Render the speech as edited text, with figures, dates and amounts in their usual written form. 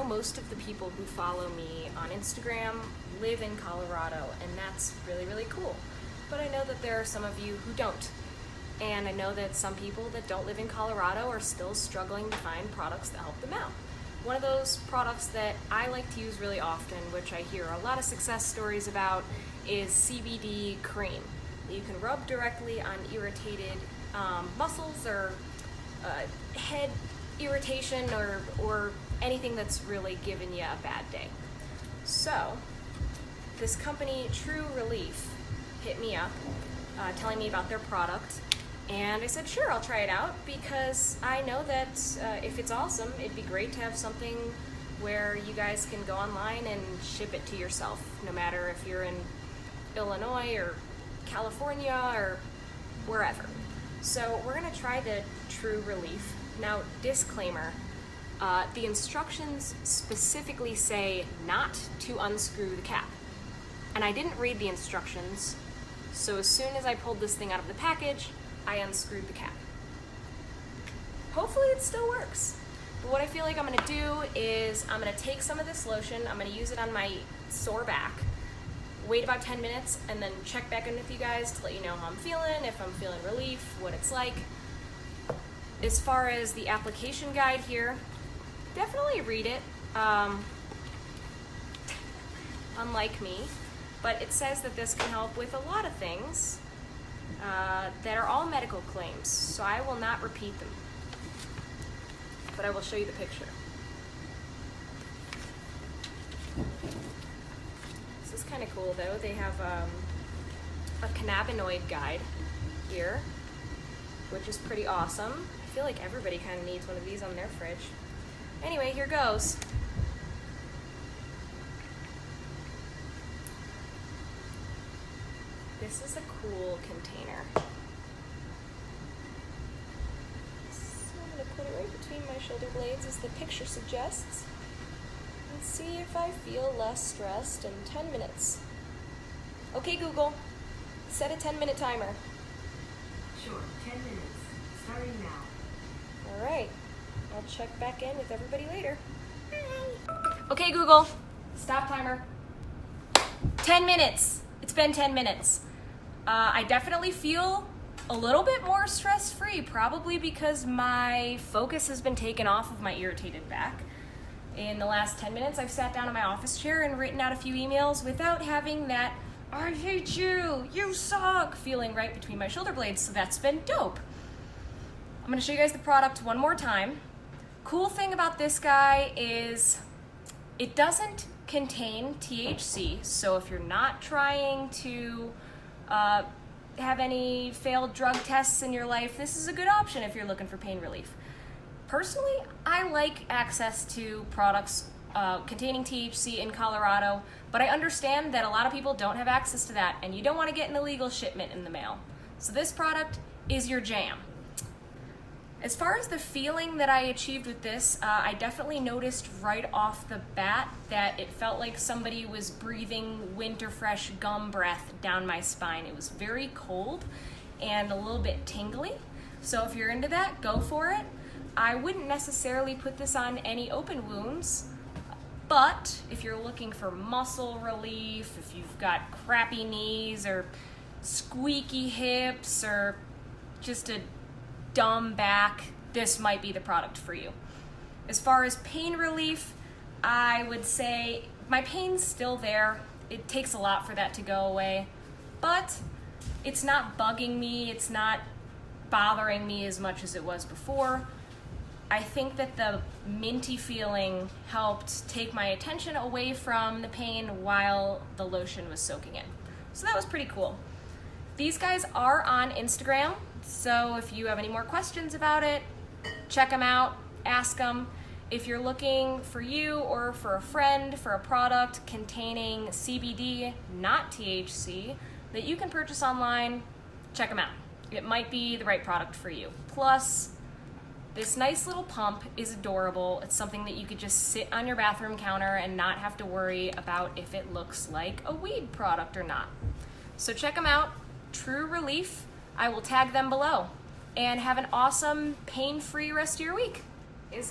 Most of the people who follow me on Instagram live in Colorado, and that's really, really cool. But I know that there are some of you who don't. And I know that some people that don't live in Colorado are still struggling to find products that help them out. One of those products that I like to use really often, which I hear a lot of success stories about, is CBD cream. You can rub directly on irritated muscles or head irritation or anything that's really giving you a bad day. So this company, Tru-Releaf, hit me up telling me about their product, and I said sure, I'll try it out, because I know that if it's awesome, it'd be great to have something where you guys can go online and ship it to yourself, no matter if you're in Illinois or California or wherever. So we're gonna try the Tru-Releaf. Now, disclaimer, the instructions specifically say not to unscrew the cap. And I didn't read the instructions, so as soon as I pulled this thing out of the package, I unscrewed the cap. Hopefully it still works. But what I feel like I'm gonna do is I'm gonna take some of this lotion, I'm gonna use it on my sore back, wait about 10 minutes, and then check back in with you guys to let you know how I'm feeling, if I'm feeling relief, what it's like. As far as the application guide here, definitely read it, unlike me, but it says that this can help with a lot of things that are all medical claims, so I will not repeat them, but I will show you the picture. This is kind of cool though. They have a cannabinoid guide here, which is pretty awesome. I feel like everybody kind of needs one of these on their fridge. Anyway, here goes. This is a cool container. So I'm going to put it right between my shoulder blades as the picture suggests, and see if I feel less stressed in 10 minutes. Okay, Google, set a 10-minute timer. Sure, 10 minutes, starting now. All right, I'll check back in with everybody later. Bye. Okay, Google, stop timer. 10 minutes. It's been 10 minutes. I definitely feel a little bit more stress-free, probably because my focus has been taken off of my irritated back. In the last 10 minutes, I've sat down in my office chair and written out a few emails without having that "I hate you, you suck" feeling right between my shoulder blades, so that's been dope. I'm gonna show you guys the product one more time. Cool thing about this guy is it doesn't contain THC, so if you're not trying to have any failed drug tests in your life, this is a good option if you're looking for pain relief. Personally, I like access to products containing THC in Colorado, but I understand that a lot of people don't have access to that, and you don't want to get an illegal shipment in the mail. So this product is your jam. As far as the feeling that I achieved with this, I definitely noticed right off the bat that it felt like somebody was breathing winter fresh gum breath down my spine. It was very cold and a little bit tingly. So if you're into that, go for it. I wouldn't necessarily put this on any open wounds, but if you're looking for muscle relief, if you've got crappy knees or squeaky hips or just a dumb back, this might be the product for you. As far as pain relief, I would say my pain's still there. It takes a lot for that to go away, but it's not bugging me, it's not bothering me as much as it was before. I think that the minty feeling helped take my attention away from the pain while the lotion was soaking in. So that was pretty cool. These guys are on Instagram, so if you have any more questions about it, check them out, ask them. If you're looking for you or for a friend for a product containing CBD, not THC, that you can purchase online, check them out. It might be the right product for you. Plus, this nice little pump is adorable. It's something that you could just sit on your bathroom counter and not have to worry about if it looks like a weed product or not. So check them out, Tru-Releaf. I will tag them below. And have an awesome, pain-free rest of your week.